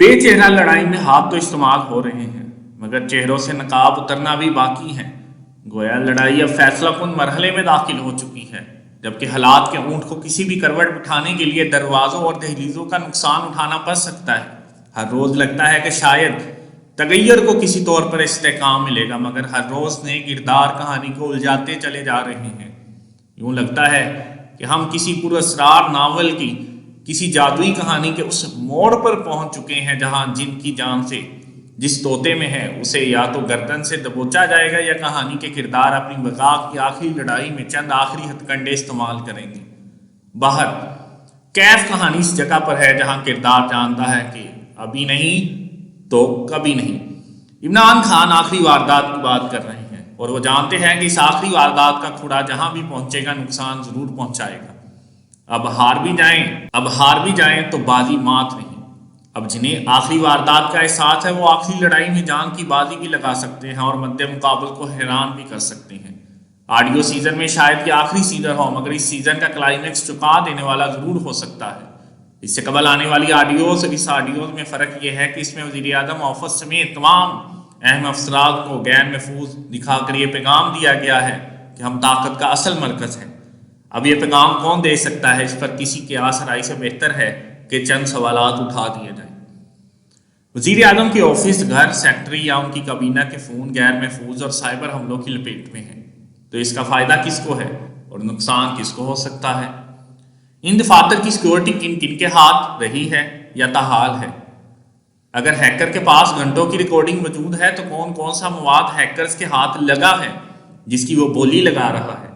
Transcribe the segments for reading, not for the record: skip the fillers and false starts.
بے چہرہ لڑائی میں ہاتھ تو استعمال ہو رہے ہیں مگر چہروں سے نقاب اترنا بھی باقی ہے۔ گویا لڑائی اب فیصلہ کن مرحلے میں داخل ہو چکی ہے، جبکہ حالات کے اونٹ کو کسی بھی کروٹ بٹھانے کے لیے دروازوں اور دہلیزوں کا نقصان اٹھانا پڑ سکتا ہے۔ ہر روز لگتا ہے کہ شاید تغیر کو کسی طور پر استحکام ملے گا، مگر ہر روز نئے کردار کہانی کو الجھاتے چلے جا رہے ہیں۔ یوں لگتا ہے کہ ہم کسی پراسرار ناول کی کسی جادوئی کہانی کے اس موڑ پر پہنچ چکے ہیں جہاں جن کی جان سے جس طوطے میں ہے اسے یا تو گردن سے دبوچا جائے گا یا کہانی کے کردار اپنی بقا کی آخری لڑائی میں چند آخری ہتھ کنڈے استعمال کریں گے۔ باہر کیف کہانی اس جگہ پر ہے جہاں کردار جانتا ہے کہ ابھی نہیں تو کبھی نہیں۔ عمران خان آخری واردات کی بات کر رہے ہیں اور وہ جانتے ہیں کہ اس آخری واردات کا کھڑا جہاں بھی پہنچے گا نقصان ضرور پہنچائے گا۔ اب ہار بھی جائیں تو بازی مات نہیں۔ اب جنہیں آخری واردات کا احساس ہے وہ آخری لڑائی میں جان کی بازی بھی لگا سکتے ہیں اور مد مقابل کو حیران بھی کر سکتے ہیں۔ آڈیو سیزن میں شاید یہ آخری سیزن ہو، مگر اس سیزن کا کلائمیکس چکا دینے والا ضرور ہو سکتا ہے۔ اس سے قبل آنے والی آڈیوز اور اس آڈیوز میں فرق یہ ہے کہ اس میں وزیر اعظم آفس سمیت تمام اہم افسران کو غیر محفوظ دکھا کر یہ پیغام دیا گیا ہے کہ ہم طاقت کا اصل مرکز ہیں۔ اب یہ پیغام کون دے سکتا ہے، اس پر کسی کے آسرائی سے بہتر ہے کہ چند سوالات اٹھا دیے جائیں۔ وزیر اعظم کے آفس، گھر، سیکٹری یا ان کی کابینہ کے فون غیر محفوظ اور سائبر حملوں کی لپیٹ میں ہیں، تو اس کا فائدہ کس کو ہے اور نقصان کس کو ہو سکتا ہے؟ ان دفاتر کی سیکیورٹی کن کن کے ہاتھ رہی ہے یا تاحال ہے؟ اگر ہیکر کے پاس گھنٹوں کی ریکارڈنگ موجود ہے تو کون کون سا مواد ہیکرز کے ہاتھ لگا ہے جس کی وہ بولی لگا رہا ہے؟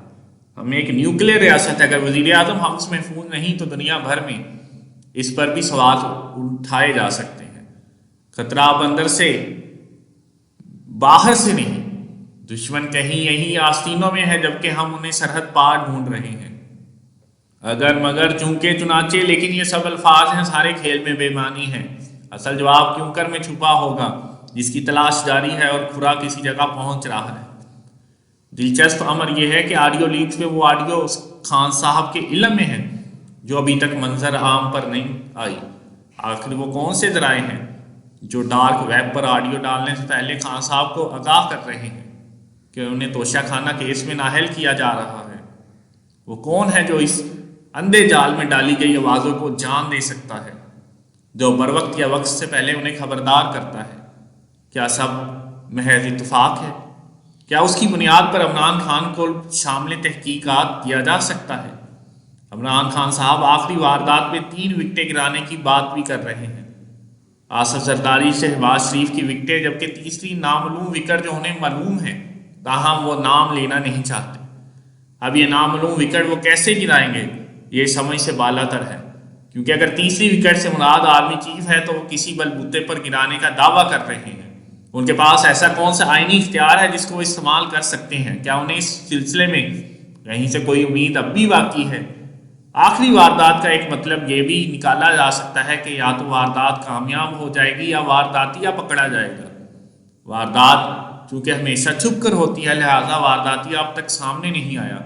ہم ایک نیوکلیئر ریاست ہے، اگر وزیر اعظم ہم اس محفوظ نہیں تو دنیا بھر میں اس پر بھی سوال اٹھائے جا سکتے ہیں۔ خطرہ اب اندر سے باہر سے نہیں، دشمن کہیں یہیں آستینوں میں ہے جبکہ ہم انہیں سرحد پار ڈھونڈ رہے ہیں۔ اگر مگر چونکہ چنانچہ، لیکن یہ سب الفاظ ہیں، سارے کھیل میں بے معنی ہیں۔ اصل جواب کیوں کر میں چھپا ہوگا جس کی تلاش جاری ہے اور کھرا کسی جگہ پہنچ رہا ہے۔ دلچسپ امر یہ ہے کہ آڈیو لیکس میں وہ آڈیو خان صاحب کے علم میں ہے جو ابھی تک منظر عام پر نہیں آئی۔ آخر وہ کون سے ذرائع ہیں جو ڈارک ویب پر آڈیو ڈالنے سے پہلے خان صاحب کو آگاہ کر رہے ہیں کہ انہیں توشہ خانہ کیس میں نااہل کیا جا رہا ہے؟ وہ کون ہے جو اس اندھے جال میں ڈالی گئی آوازوں کو جان دے سکتا ہے، جو بروقت یا وقت سے پہلے انہیں خبردار کرتا ہے؟ کیا سب محض اتفاق ہے؟ کیا اس کی بنیاد پر عمران خان کو شامل تحقیقات دیا جا سکتا ہے؟ عمران خان صاحب آخری واردات میں 3 وکٹیں گرانے کی بات بھی کر رہے ہیں۔ آصف زرداری، شہباز شریف کی وکٹیں، جبکہ تیسری نامعلوم وکٹ جو انہیں معلوم ہے تاہم وہ نام لینا نہیں چاہتے۔ اب یہ نامعلوم وکٹ وہ کیسے گرائیں گے یہ سمجھ سے بالا تر ہے، کیونکہ اگر تیسری وکٹ سے مراد آرمی چیف ہے تو وہ کسی بلبوتے پر گرانے کا دعویٰ کر رہے ہیں۔ ان کے پاس ایسا کون سا آئینی اختیار ہے جس کو وہ استعمال کر سکتے ہیں؟ کیا انہیں اس سلسلے میں کہیں سے کوئی امید اب بھی باقی ہے؟ آخری واردات کا ایک مطلب یہ بھی نکالا جا سکتا ہے کہ یا تو واردات کامیاب ہو جائے گی یا وارداتیہ پکڑا جائے گا۔ واردات چونکہ ہمیشہ چھپ کر ہوتی ہے لہذا وارداتیہ اب تک سامنے نہیں آیا۔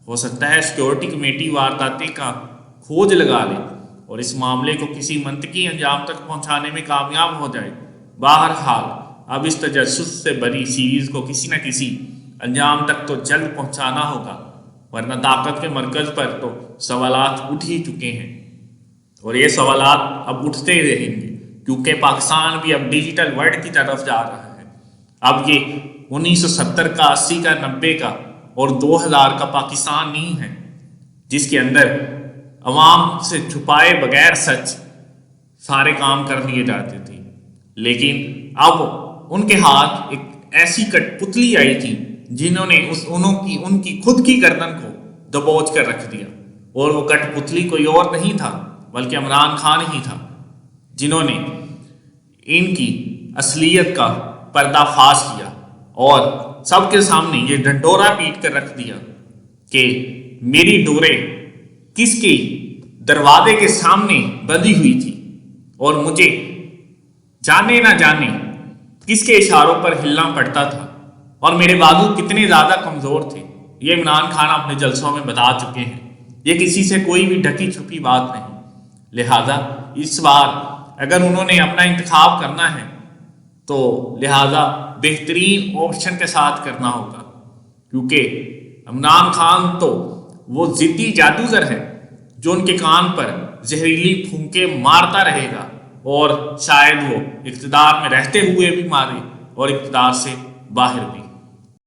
ہو سکتا ہے سیکیورٹی کمیٹی وارداتی کا کھوج لگا لے اور اس معاملے کو کسی منطقی انجام تک پہنچانے میں کامیاب ہو جائے۔ بہرحال اب اس تجسس سے بری سیریز کو کسی نہ کسی انجام تک تو جلد پہنچانا ہوگا، ورنہ طاقت کے مرکز پر تو سوالات اٹھ ہی چکے ہیں اور یہ سوالات اب اٹھتے رہیں گے، کیونکہ پاکستان بھی اب ڈیجیٹل ورلڈ کی طرف جا رہا ہے۔ اب یہ 1970 کا، 80 کا، 90 کا اور 2000 کا پاکستان نہیں ہے جس کے اندر عوام سے چھپائے بغیر سچ سارے کام کر لیے جاتے تھے، لیکن اب ان کے ہاتھ ایک ایسی کٹ پتلی آئی تھی جنہوں نے ان کی خود کی گردن کو دبوچ کر رکھ دیا، اور وہ کٹ پتلی کوئی اور نہیں تھا بلکہ عمران خان ہی تھا، جنہوں نے ان کی اصلیت کا پردہ فاش کیا اور سب کے سامنے یہ ڈنڈورا پیٹ کر رکھ دیا کہ میری ڈورے کس کے دروازے کے سامنے بندھی ہوئی تھی اور مجھے جانے نہ جانے کس کے اشاروں پر ہلنا پڑتا تھا اور میرے بازو کتنے زیادہ کمزور تھے۔ یہ عمران خان اپنے جلسوں میں بتا چکے ہیں، یہ کسی سے کوئی بھی ڈھکی چھپی بات نہیں۔ لہذا اس بار اگر انہوں نے اپنا انتخاب کرنا ہے تو لہٰذا بہترین آپشن کے ساتھ کرنا ہوگا، کیونکہ عمران خان تو وہ ضدی جادوگر ہے جو ان کے کان پر زہریلی پھونکے مارتا رہے گا، اور شاید وہ اقتدار میں رہتے ہوئے بھی مارے اور اقتدار سے باہر بھی۔